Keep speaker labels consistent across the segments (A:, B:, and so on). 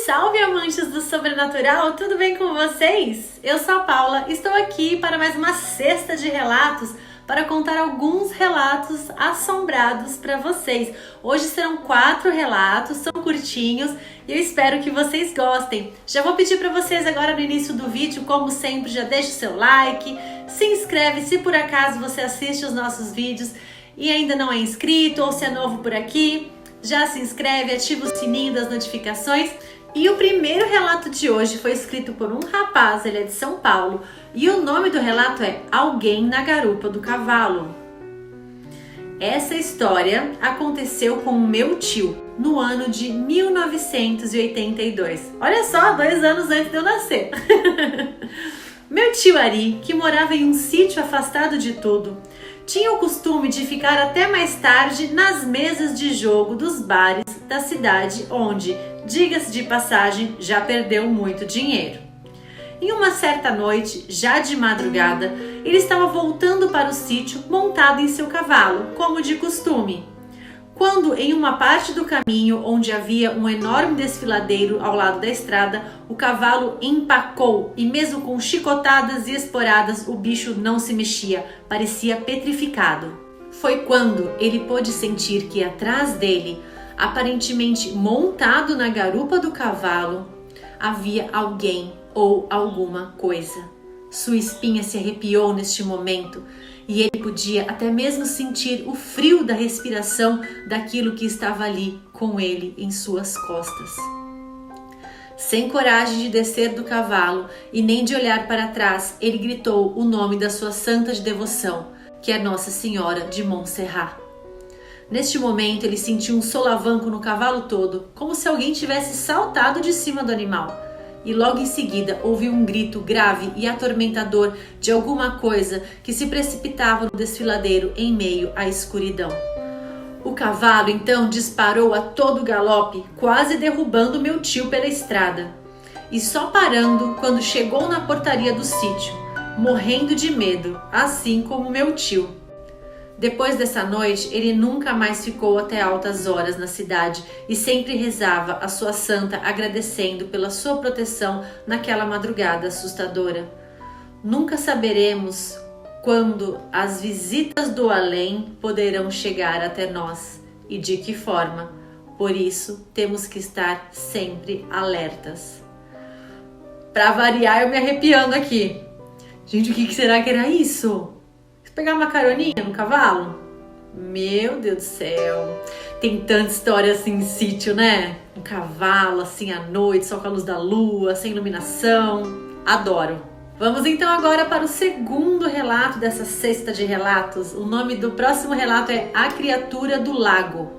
A: salve amantes do sobrenatural, tudo bem com vocês? Eu sou a Paula, estou aqui para mais uma cesta de relatos para contar alguns relatos assombrados para vocês. Hoje serão 4 relatos, são curtinhos e eu espero que vocês gostem. Já vou pedir para vocês agora no início do vídeo, como sempre, já deixa o seu like, se inscreve se por acaso você assiste os nossos vídeos e ainda não é inscrito ou se é novo por aqui. Já se inscreve, ativa o sininho das notificações. E o primeiro relato de hoje foi escrito por um rapaz, ele é de São Paulo, e o nome do relato é Alguém na Garupa do Cavalo. Essa história aconteceu com o meu tio no ano de 1982. Olha só, 2 anos antes de eu nascer. Meu tio Ari, que morava em um sítio afastado de tudo, tinha o costume de ficar até mais tarde nas mesas de jogo dos bares da cidade, onde, diga-se de passagem, já perdeu muito dinheiro. Em uma certa noite, já de madrugada, ele estava voltando para o sítio montado em seu cavalo, como de costume, quando em uma parte do caminho onde havia um enorme desfiladeiro ao lado da estrada, o cavalo empacou e mesmo com chicotadas e esporadas o bicho não se mexia, parecia petrificado. Foi quando ele pôde sentir que atrás dele, aparentemente montado na garupa do cavalo, havia alguém ou alguma coisa. Sua espinha se arrepiou neste momento e ele podia até mesmo sentir o frio da respiração daquilo que estava ali com ele em suas costas. Sem coragem de descer do cavalo e nem de olhar para trás, ele gritou o nome da sua santa de devoção, que é Nossa Senhora de Montserrat. Neste momento ele sentiu um solavanco no cavalo todo, como se alguém tivesse saltado de cima do animal. E logo em seguida ouviu um grito grave e atormentador de alguma coisa que se precipitava no desfiladeiro em meio à escuridão. O cavalo então disparou a todo galope, quase derrubando meu tio pela estrada. E só parando quando chegou na portaria do sítio, morrendo de medo, assim como meu tio. Depois dessa noite, ele nunca mais ficou até altas horas na cidade e sempre rezava a sua santa agradecendo pela sua proteção naquela madrugada assustadora. Nunca saberemos quando as visitas do além poderão chegar até nós e de que forma. Por isso, temos que estar sempre alertas. Para variar, eu me arrepiando aqui. Gente, o que será que era isso? Pegar uma caroninha no cavalo? Meu Deus do céu. Tem tanta história assim em sítio, né? Um cavalo assim à noite, só com a luz da lua, sem iluminação. Adoro. Vamos então agora para o segundo relato dessa cesta de relatos. O nome do próximo relato é A Criatura do Lago.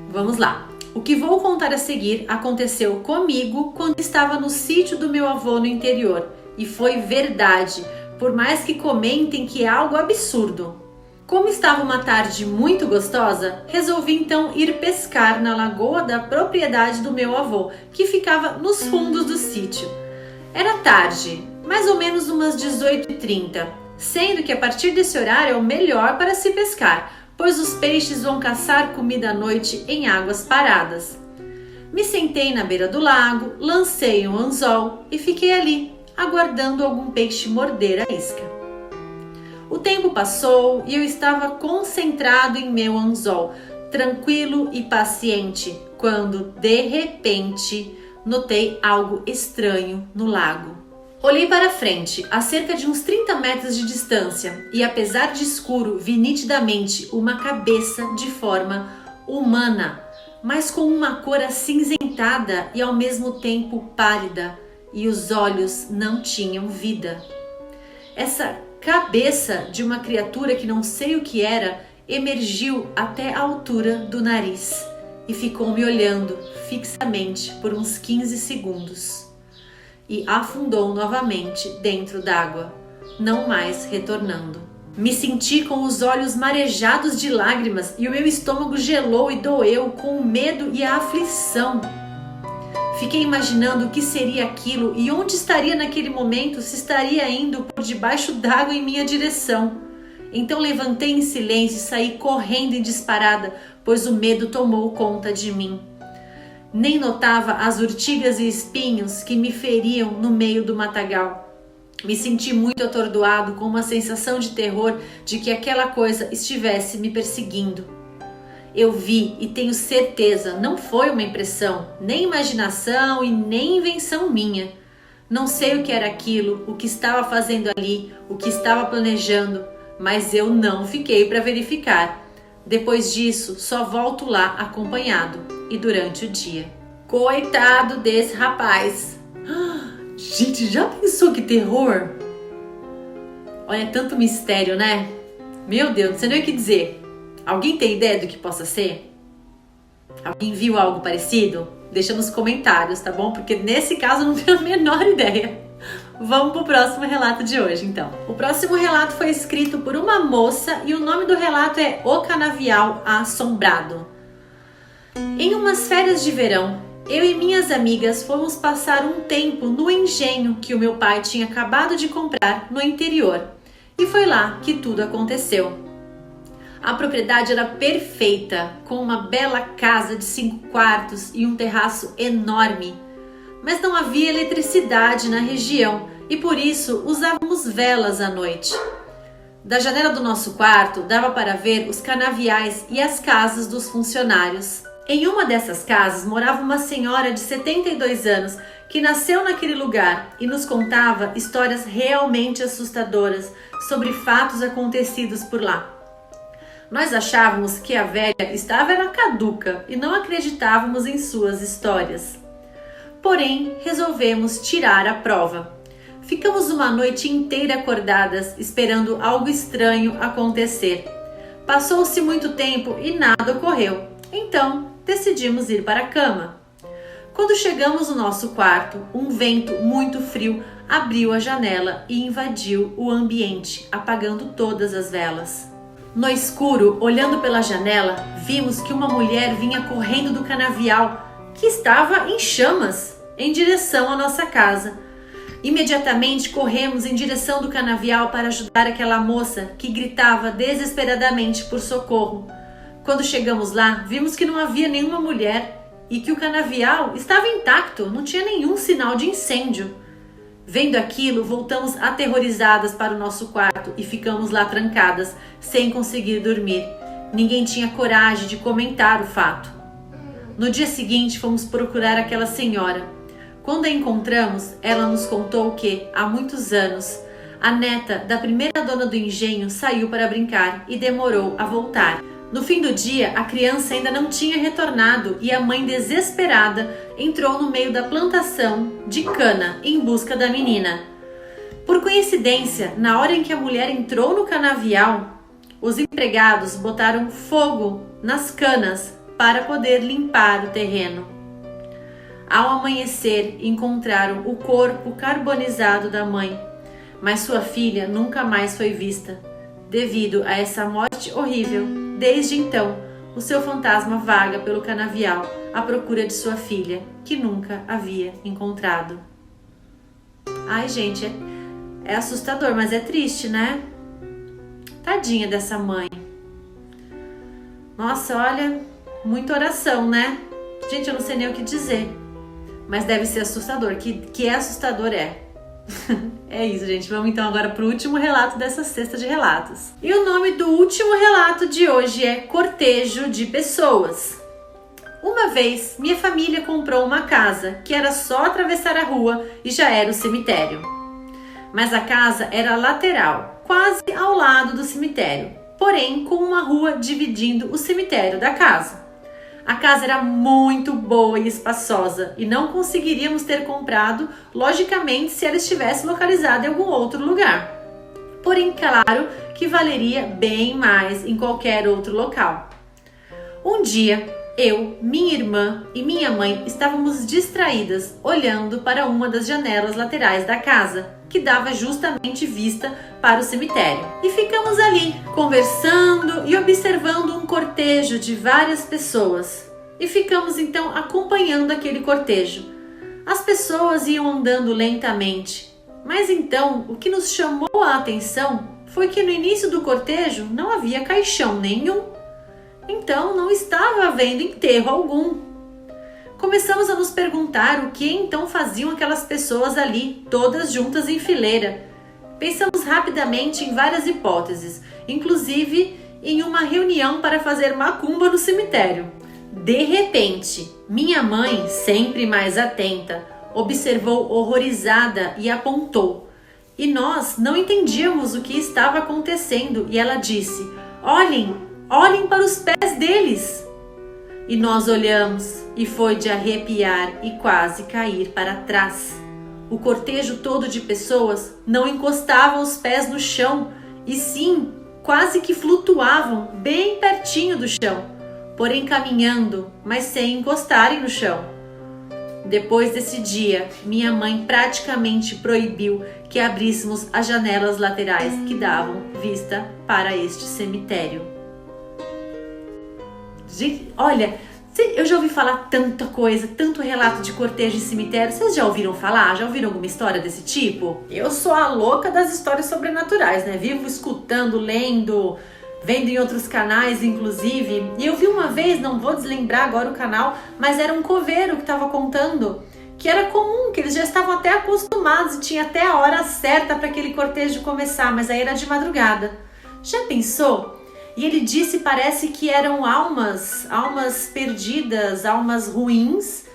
A: Vamos lá. O que vou contar a seguir aconteceu comigo quando estava no sítio do meu avô no interior. E foi verdade. Por mais que comentem que é algo absurdo. Como estava uma tarde muito gostosa, resolvi então ir pescar na lagoa da propriedade do meu avô, que ficava nos fundos do sítio. Era tarde, mais ou menos umas 18h30, sendo que a partir desse horário é o melhor para se pescar, pois os peixes vão caçar comida à noite em águas paradas. Me sentei na beira do lago, lancei um anzol e fiquei ali, aguardando algum peixe morder a isca. O tempo passou e eu estava concentrado em meu anzol, tranquilo e paciente, quando, de repente, notei algo estranho no lago. Olhei para frente, a cerca de uns 30 metros de distância, e apesar de escuro, vi nitidamente uma cabeça de forma humana, mas com uma cor acinzentada e ao mesmo tempo pálida, e os olhos não tinham vida. Essa cabeça de uma criatura que não sei o que era emergiu até a altura do nariz e ficou me olhando fixamente por uns 15 segundos e afundou novamente dentro d'água, não mais retornando. Me senti com os olhos marejados de lágrimas e o meu estômago gelou e doeu com o medo e a aflição. Fiquei imaginando o que seria aquilo e onde estaria naquele momento, se estaria indo por debaixo d'água em minha direção. Então levantei em silêncio e saí correndo em disparada, pois o medo tomou conta de mim. nem notava as urtigas e espinhos que me feriam no meio do matagal. Me senti muito atordoado, com uma sensação de terror de que aquela coisa estivesse me perseguindo. Eu vi e tenho certeza, não foi uma impressão, nem imaginação e nem invenção minha. Não sei o que era aquilo, o que estava fazendo ali, o que estava planejando, mas eu não fiquei para verificar. Depois disso, só volto lá acompanhado e durante o dia. Coitado desse rapaz! Gente, já pensou que terror? Olha, é tanto mistério, né? Meu Deus, não sei nem o que dizer. Alguém tem ideia do que possa ser? Alguém viu algo parecido? Deixa nos comentários, tá bom? Porque nesse caso eu não tenho a menor ideia. Vamos pro próximo relato de hoje, então. O próximo relato foi escrito por uma moça e o nome do relato é O Canavial Assombrado. Em umas férias de verão, eu e minhas amigas fomos passar um tempo no engenho que o meu pai tinha acabado de comprar no interior. E foi lá que tudo aconteceu. A propriedade era perfeita, com uma bela casa de 5 quartos e um terraço enorme. Mas não havia eletricidade na região e por isso usávamos velas à noite. Da janela do nosso quarto dava para ver os canaviais e as casas dos funcionários. Em uma dessas casas morava uma senhora de 72 anos que nasceu naquele lugar e nos contava histórias realmente assustadoras sobre fatos acontecidos por lá. Nós achávamos que a velha estava caduca e não acreditávamos em suas histórias. Porém, resolvemos tirar a prova. Ficamos uma noite inteira acordadas, esperando algo estranho acontecer. Passou-se muito tempo e nada ocorreu. Então, decidimos ir para a cama. Quando chegamos no nosso quarto, um vento muito frio abriu a janela e invadiu o ambiente, apagando todas as velas. No escuro, olhando pela janela, vimos que uma mulher vinha correndo do canavial, que estava em chamas, em direção à nossa casa. Imediatamente corremos em direção do canavial para ajudar aquela moça que gritava desesperadamente por socorro. Quando chegamos lá, vimos que não havia nenhuma mulher e que o canavial estava intacto, não tinha nenhum sinal de incêndio. Vendo aquilo, voltamos aterrorizadas para o nosso quarto e ficamos lá trancadas, sem conseguir dormir. Ninguém tinha coragem de comentar o fato. No dia seguinte, fomos procurar aquela senhora. Quando a encontramos, ela nos contou que, há muitos anos, a neta da primeira dona do engenho saiu para brincar e demorou a voltar. No fim do dia, a criança ainda não tinha retornado e a mãe, desesperada, entrou no meio da plantação de cana em busca da menina. Por coincidência, na hora em que a mulher entrou no canavial, os empregados botaram fogo nas canas para poder limpar o terreno. Ao amanhecer, encontraram o corpo carbonizado da mãe, mas sua filha nunca mais foi vista. Devido a essa morte horrível, desde então, o seu fantasma vaga pelo canavial à procura de sua filha, que nunca havia encontrado. Ai, gente, é assustador, mas é triste, né? Tadinha dessa mãe. Nossa, olha, muita oração, né? Gente, eu não sei nem o que dizer, mas deve ser assustador, que é assustador é. É isso, gente. Vamos então agora para o último relato dessa cesta de relatos. E o nome do último relato de hoje é Cortejo de Pessoas. Uma vez, minha família comprou uma casa que era só atravessar a rua e já era o cemitério. Mas a casa era lateral, quase ao lado do cemitério, porém com uma rua dividindo o cemitério da casa. A casa era muito boa e espaçosa e não conseguiríamos ter comprado, logicamente, se ela estivesse localizada em algum outro lugar. Porém, claro que valeria bem mais em qualquer outro local. Um dia, eu, minha irmã e minha mãe estávamos distraídas olhando para uma das janelas laterais da casa, que dava justamente vista para o cemitério. E ficamos ali, conversando e observando um cortejo de várias pessoas. E ficamos então acompanhando aquele cortejo. As pessoas iam andando lentamente. Mas então, o que nos chamou a atenção foi que no início do cortejo não havia caixão nenhum. Então, não estava havendo enterro algum. Começamos a nos perguntar o que então faziam aquelas pessoas ali, todas juntas em fileira. Pensamos rapidamente em várias hipóteses, inclusive em uma reunião para fazer macumba no cemitério. De repente, minha mãe, sempre mais atenta, observou horrorizada e apontou. E nós não entendíamos o que estava acontecendo e ela disse: "Olhem, olhem para os pés deles!" E nós olhamos e foi de arrepiar e quase cair para trás. O cortejo todo de pessoas não encostava os pés no chão e sim, quase que flutuavam bem pertinho do chão, porém caminhando, mas sem encostarem no chão. Depois desse dia, minha mãe praticamente proibiu que abríssemos as janelas laterais que davam vista para este cemitério. Gente, olha, eu já ouvi falar tanta coisa, tanto relato de cortejo em cemitério. Vocês já ouviram falar? Já ouviram alguma história desse tipo? Eu sou a louca das histórias sobrenaturais, né? Vivo escutando, lendo, vendo em outros canais, inclusive. E eu vi uma vez, não vou deslembrar agora o canal, mas era um coveiro que estava contando que era comum, que eles já estavam até acostumados e tinha até a hora certa para aquele cortejo começar, mas aí era de madrugada. Já pensou? E ele disse, parece que eram almas perdidas, almas ruins,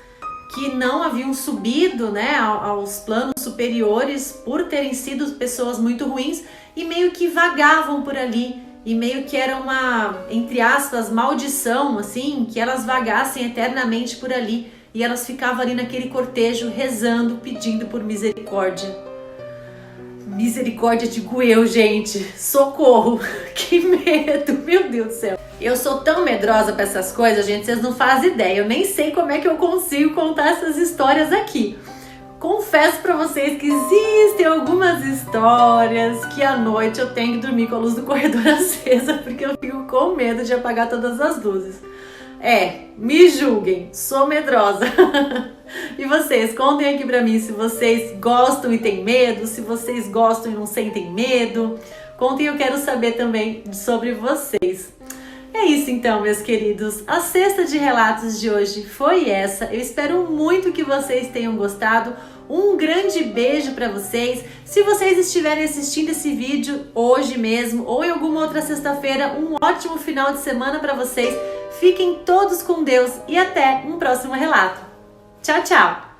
A: que não haviam subido, né, aos planos superiores por terem sido pessoas muito ruins e meio que vagavam por ali. E meio que era uma, entre aspas, maldição, assim, que elas vagassem eternamente por ali. E elas ficavam ali naquele cortejo rezando, pedindo por misericórdia. Misericórdia, digo eu, gente. Socorro. Que medo, meu Deus do céu. Eu sou tão medrosa pra essas coisas, gente, vocês não fazem ideia. Eu nem sei como é que eu consigo contar essas histórias aqui. Confesso pra vocês que existem algumas histórias que à noite eu tenho que dormir com a luz do corredor acesa, porque eu fico com medo de apagar todas as luzes. Me julguem, sou medrosa. E vocês, contem aqui pra mim se vocês gostam e têm medo, se vocês gostam e não sentem medo. Contem, eu quero saber também sobre vocês. É isso então, meus queridos. A cesta de relatos de hoje foi essa. Eu espero muito que vocês tenham gostado. Um grande beijo para vocês. Se vocês estiverem assistindo esse vídeo hoje mesmo ou em alguma outra sexta-feira, um ótimo final de semana para vocês. Fiquem todos com Deus e até um próximo relato. Tchau, tchau!